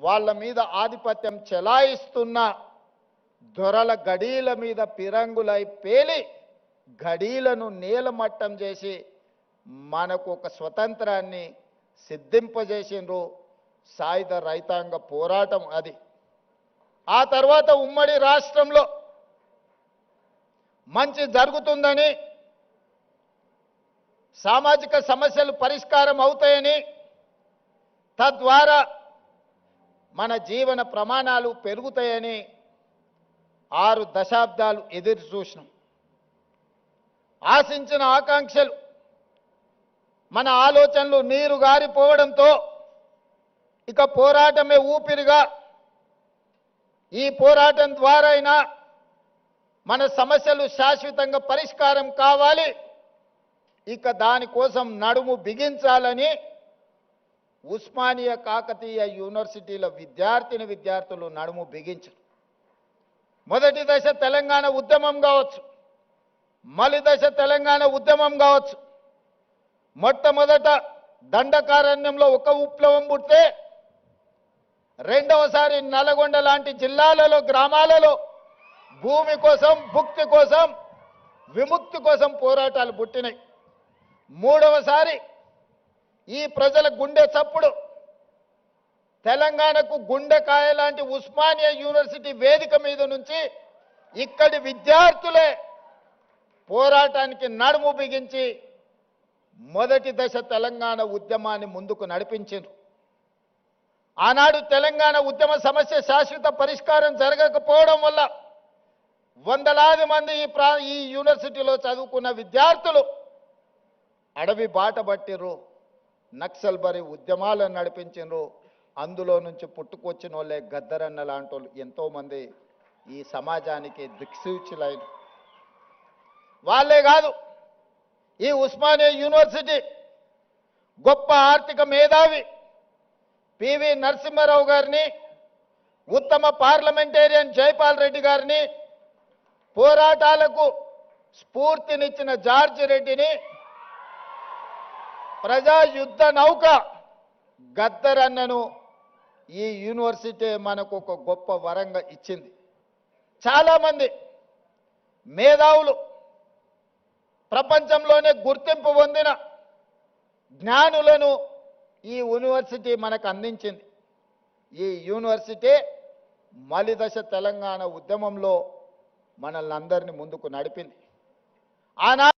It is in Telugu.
వాళ్ళ మీద ఆధిపత్యం చెలాయిస్తున్న దొరల గడీల మీద పిరంగులై పేలి గడీలను నేలమట్టం చేసి మనకు ఒక స్వతంత్రాన్ని సిద్ధింపజేసిండ్రు సాయుధ రైతాంగ పోరాటం అది. ఆ తర్వాత ఉమ్మడి రాష్ట్రంలో మంచి జరుగుతుందని, సామాజిక సమస్యలు పరిష్కారం అవుతాయని, తద్వారా మన జీవన ప్రమాణాలు పెరుగుతాయని 6 దశాబ్దాలు ఎదురు చూసినాం. ఆశించిన ఆకాంక్షలు, మన ఆలోచనలు నీరు గారిపోవడంతో ఇక పోరాటమే ఊపిరిగా, ఈ పోరాటం ద్వారా అయినా మన సమస్యలు శాశ్వతంగా పరిష్కారం కావాలి, ఇక దానికోసం నడుము బిగించాలని ఉస్మానియా కాకతీయ యూనివర్సిటీల విద్యార్థులు నడుము బిగించారు. మొదటి దశ తెలంగాణ ఉద్యమం కావచ్చు, మలి దశ తెలంగాణ ఉద్యమం కావచ్చు. మొట్టమొదట దండకారణ్యంలో ఒక విప్లవం పుడితే రెండవసారి నల్గొండ లాంటి జిల్లాలలో, గ్రామాలలో భూమి కోసం, భుక్తి కోసం, విముక్తి కోసం పోరాటాలు పుట్టినాయి. మూడవసారి ఈ ప్రజల గుండె చప్పుడు తెలంగాణకు గుండెకాయ లాంటి ఉస్మానియా యూనివర్సిటీ వేదిక మీద నుంచి ఇక్కడి విద్యార్థులే పోరాటానికి నడుము బిగించి మొదటి దశ తెలంగాణ ఉద్యమాన్ని ముందుకు నడిపించారు. ఆనాడు తెలంగాణ ఉద్యమ సమస్య శాశ్వత పరిష్కారం జరగకపోవడం వల్ల వందలాది మంది ఈ యూనివర్సిటీలో చదువుకున్న విద్యార్థులు అడవి బాట పట్టిర్రు, నక్సల్ బరి ఉద్యమాలను నడిపించారు. అందులో నుంచి పుట్టుకొచ్చిన వాళ్ళే గద్దరన్న లాంటి వాళ్ళు ఎంతోమంది ఈ సమాజానికి దిక్సూచులైన వాళ్ళే కాదు. ఈ ఉస్మానియా యూనివర్సిటీ గొప్ప ఆర్థిక మేధావి పివి నరసింహారావు గారిని, ఉత్తమ పార్లమెంటేరియన్ జైపాల్ రెడ్డి గారిని, పోరాటాలకు స్ఫూర్తినిచ్చిన జార్జి రెడ్డిని, ప్రజా యుద్ధ నౌక గద్దరన్నను ఈ యూనివర్సిటీ మనకు ఒక గొప్ప వరంగా ఇచ్చింది. చాలామంది మేధావులు, ప్రపంచంలోనే గుర్తింపు పొందిన జ్ఞానులను ఈ యూనివర్సిటీ మనకు అందించింది. ఈ యూనివర్సిటీ మలిదశ తెలంగాణ ఉద్యమంలో మనల్ని అందరినీ ముందుకు నడిపింది. ఆనాడు